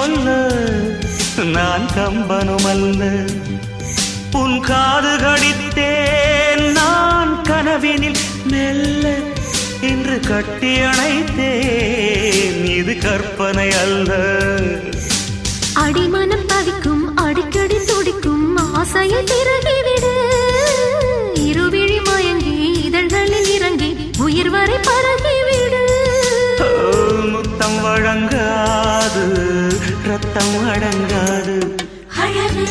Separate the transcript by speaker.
Speaker 1: சொல்ல நான் கம்பனுமல்ல. உன் காது கடித்தேன் நான் கனவினில் மெல்ல. இன்று கட்டி அணைத்தேன் இது கற்பனை அல்ல.
Speaker 2: அடிமனம் தவிக்கும் அடிக்கடி துடிக்கும் ஆசையை திறகிவிடு. இருவிழி மயங்கி இதழ்களில் இறங்கி உயிர் வரை பரகிவிடு.
Speaker 1: முத்தம் வழங்காது ரத்தம் அடங்காது.
Speaker 2: அழகு